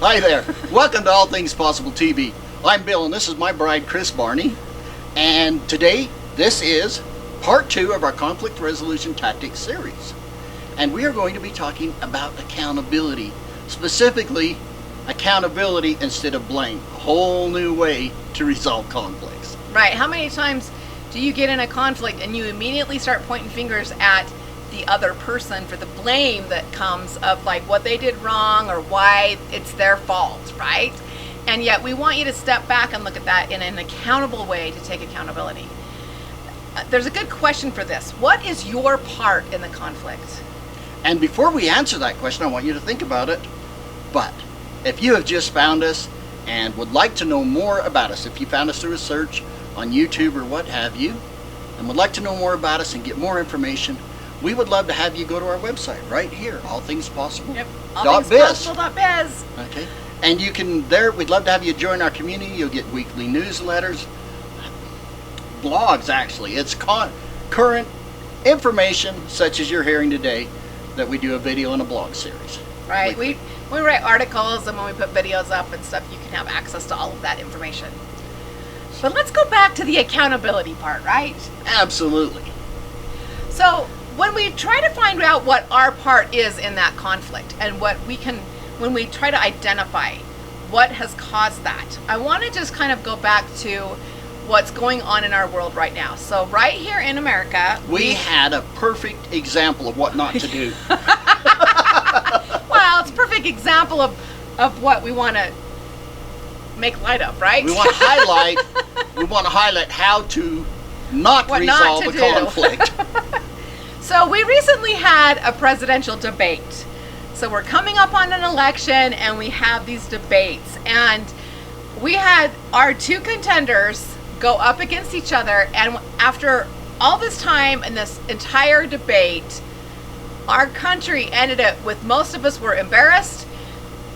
Hi there. Welcome to All Things Possible TV. I'm Bill, and this is my bride, Kris Barney. And today, this is part 2 of our conflict resolution tactics series. And we are going to be talking about accountability. Specifically, accountability instead of blame. A whole new way to resolve conflicts. Right. How many times do you get in a conflict and you immediately start pointing fingers at the other person for the blame that comes of like what they did wrong or why it's their fault, right? And yet we want you to step back and look at that in an accountable way to take accountability. There's a good question for this. What is your part in the conflict? And before we answer that question, I want you to think about it. But if you have just found us and would like to know more about us, if you found us through a search on YouTube or what have you, and would like to know more about us and get more information, we would love to have you go to our website right here, allthingspossible.biz. Yep, allthingspossible.biz. Okay, and you can there. We'd love to have you join our community. You'll get weekly newsletters, blogs. Actually, it's current information such as you're hearing today that we do a video and a blog series. Right. We write articles, and when we put videos up and stuff, you can have access to all of that information. But let's go back to the accountability part, right? Absolutely. So when we try to find out what our part is in that conflict and when we try to identify what has caused that, I want to just kind of go back to what's going on in our world right now. So right here in America, we had a perfect example of what not to do. Well, it's a perfect example of what we want to make light of, right? We want to highlight how to not resolve a conflict. So we recently had a presidential debate. So we're coming up on an election and we have these debates. And we had our two contenders go up against each other. And after all this time and this entire debate, our country ended up with most of us were embarrassed.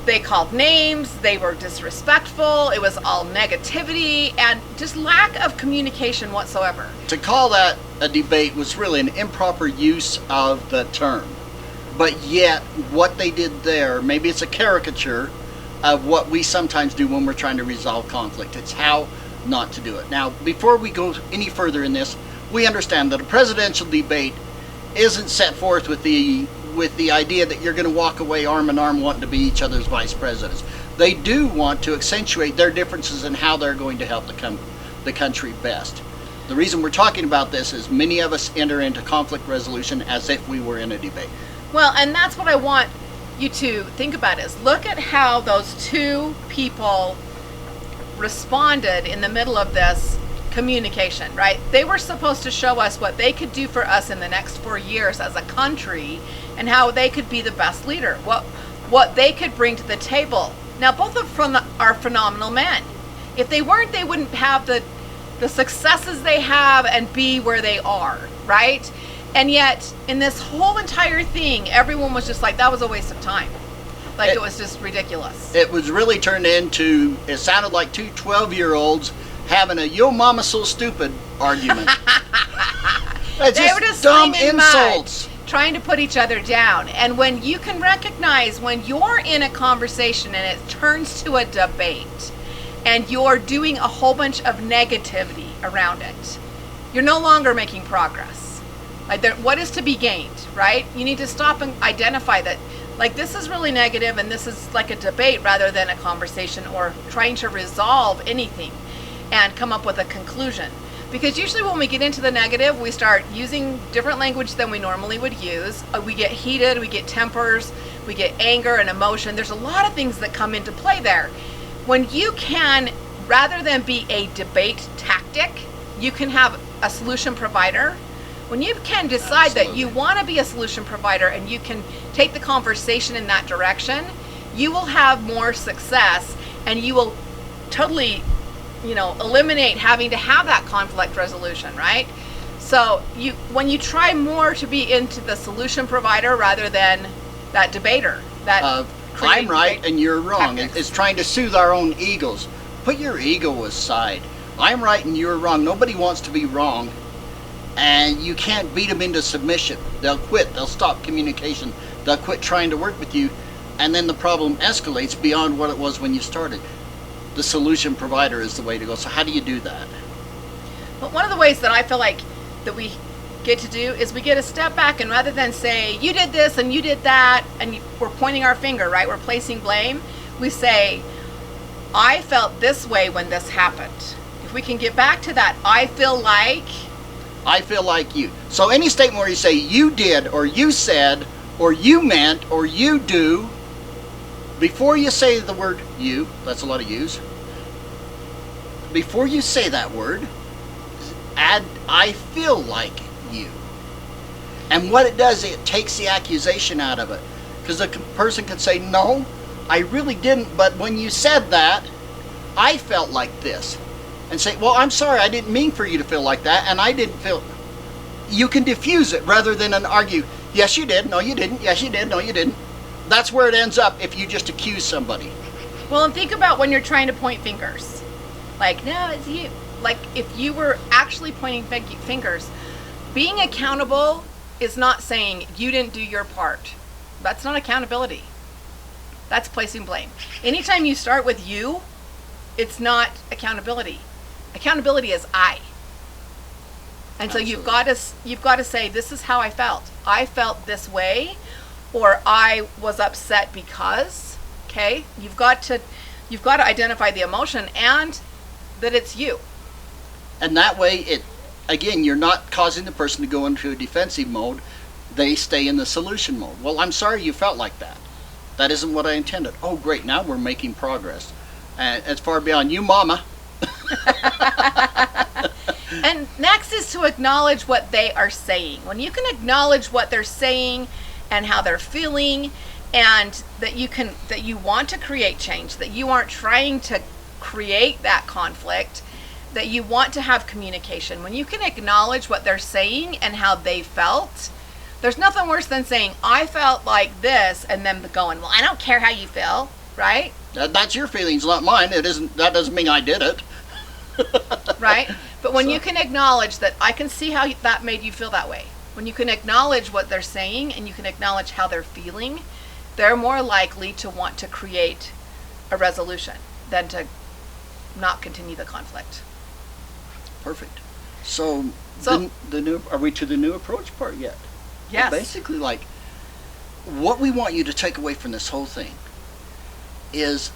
They called names, they were disrespectful, it was all negativity and just lack of communication whatsoever. To call that a debate was really an improper use of the term. But yet, what they did there, maybe it's a caricature of what we sometimes do when we're trying to resolve conflict. It's how not to do it. Now, before we go any further in this, we understand that a presidential debate isn't set forth with the idea that you're going to walk away arm in arm wanting to be each other's vice presidents. They do want to accentuate their differences in how they're going to help the country best. The reason we're talking about this is many of us enter into conflict resolution as if we were in a debate. Well, and that's what I want you to think about is look at how those two people responded in the middle of this communication, right? They were supposed to show us what they could do for us in the next 4 years as a country and how they could be the best leader, what they could bring to the table. Now, both of them are phenomenal men. If they weren't, they wouldn't have the successes they have and be where they are, right? And yet, in this whole entire thing, everyone was just like, that was a waste of time. Like, it was just ridiculous. It was really turned into, it sounded like two 12-year-olds having a yo mama so stupid argument. They were just dumb insults. Trying to put each other down. And when you can recognize when you're in a conversation and it turns to a debate and you're doing a whole bunch of negativity around it, you're no longer making progress. Like what is to be gained, right? You need to stop and identify that like this is really negative and this is like a debate rather than a conversation or trying to resolve anything and come up with a conclusion. Because usually when we get into the negative, we start using different language than we normally would use. We get heated, we get tempers, we get anger and emotion. There's a lot of things that come into play there. When you can, rather than be a debate tactic, you can have a solution provider. When you can decide that you want to be a solution provider and you can take the conversation in that direction, you will have more success and you will totally eliminate having to have that conflict resolution, right? So when you try more to be into the solution provider rather than that debater, that I'm right and you're wrong. It's trying to soothe our own egos. Put your ego aside. I'm right and you're wrong. Nobody wants to be wrong. And you can't beat them into submission. They'll quit. They'll stop communication. They'll quit trying to work with you. and then the problem escalates beyond what it was when you started. The solution provider is the way to go. So how do you do that? But one of the ways that I feel like that we get to do is we get a step back, and rather than say you did this and you did that and we're pointing our finger, right, we're placing blame, we say I felt this way when this happened. If we can get back to that, I feel like you. So any statement where you say you did or you said or you meant or you do, before you say the word you, that's a lot of yous, before you say that word, add I feel like you. And what it does, it takes the accusation out of it. Because the person can say, no, I really didn't, but when you said that, I felt like this. And say, well, I'm sorry, I didn't mean for you to feel like that, and I didn't feel... You can diffuse it rather than argue, yes you did, no you didn't, yes you did, no you didn't. That's where it ends up if you just accuse somebody. Well, and think about when you're trying to point fingers. Like, no, it's you. Like, if you were actually pointing fingers, being accountable is not saying you didn't do your part. That's not accountability. That's placing blame. Anytime you start with you, it's not accountability. Accountability is I. And so you've got to say, this is how I felt. I felt this way, or I was upset because. Okay, you've got to identify the emotion and that it's you. And that way, again, you're not causing the person to go into a defensive mode. They stay in the solution mode. Well, I'm sorry you felt like that. That isn't what I intended. Oh, great, now we're making progress. And it's far beyond you, mama. And next is to acknowledge what they are saying. When you can acknowledge what they're saying and how they're feeling, and that you want to create change, that you aren't trying to create that conflict, that you want to have communication. When you can acknowledge what they're saying and how they felt, there's nothing worse than saying, I felt like this, and then going, well, I don't care how you feel, right? That's your feelings, not mine. That doesn't mean I did it. Right? But when you can acknowledge that, I can see how that made you feel that way. When you can acknowledge what they're saying and you can acknowledge how they're feeling, they're more likely to want to create a resolution than to not continue the conflict. Perfect. So the new, are we to the new approach part yet? Yes. Well, basically, like, what we want you to take away from this whole thing is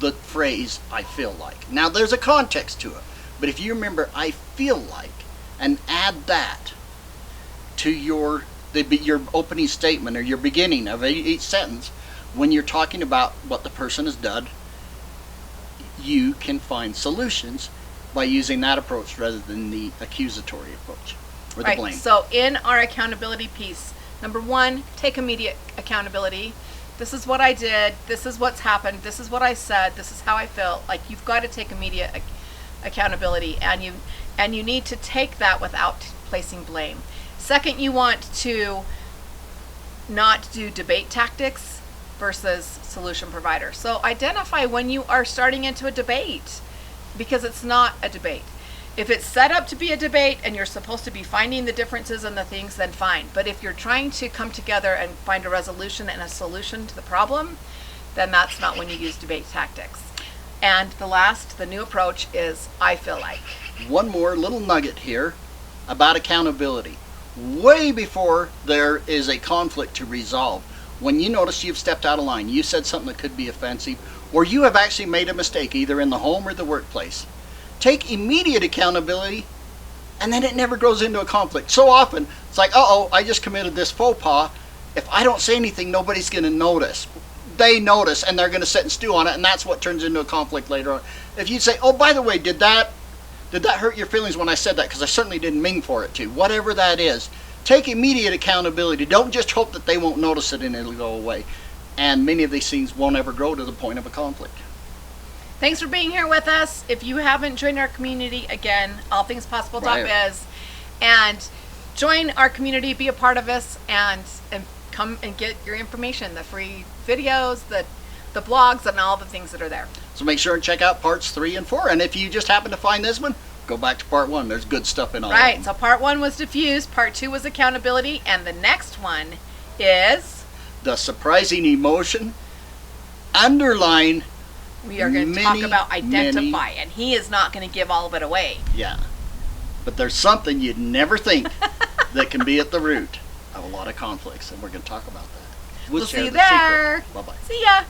the phrase, I feel like. Now, there's a context to it, but if you remember, I feel like, and add that to your opening statement or your beginning of each sentence, when you're talking about what the person has done, you can find solutions by using that approach rather than the accusatory approach or the blame. So in our accountability piece, number one, take immediate accountability. This is what I did. This is what's happened. This is what I said. This is how I felt. Like, you've got to take immediate accountability, and you need to take that without placing blame. Second, you want to not do debate tactics versus solution provider. So identify when you are starting into a debate, because it's not a debate. If it's set up to be a debate and you're supposed to be finding the differences and the things, then fine. But if you're trying to come together and find a resolution and a solution to the problem, then that's not when you use debate tactics. And the new approach is, I feel like. One more little nugget here about accountability. Way before there is a conflict to resolve, when you notice you've stepped out of line, you said something that could be offensive, or you have actually made a mistake either in the home or the workplace, take immediate accountability, and then it never goes into a conflict. So often, it's like, uh-oh, I just committed this faux pas. If I don't say anything, nobody's going to notice. They notice, and they're going to sit and stew on it, and that's what turns into a conflict later on. If you say, oh, by the way, did that hurt your feelings when I said that? Because I certainly didn't mean for it to. Whatever that is, take immediate accountability. Don't just hope that they won't notice it and it'll go away. And many of these things won't ever grow to the point of a conflict. Thanks for being here with us. If you haven't joined our community, again, allthingspossible.biz, and join our community, be a part of us, and come and get your information, the free videos, the blogs, and all the things that are there. So make sure and check out parts 3 and 4. And if you just happen to find this one, go back to part 1. There's good stuff in all of them. Right. So part 1 was diffuse, part 2 was accountability, and the next one is the surprising emotion underline, We are going to talk Many, about identify, many- and he is not going to give all of it away. yeah. But there's something you'd never think that can be at the root of a lot of conflicts, and we're going to talk about that. We'll see share you the secret. there. Bye-bye. See ya.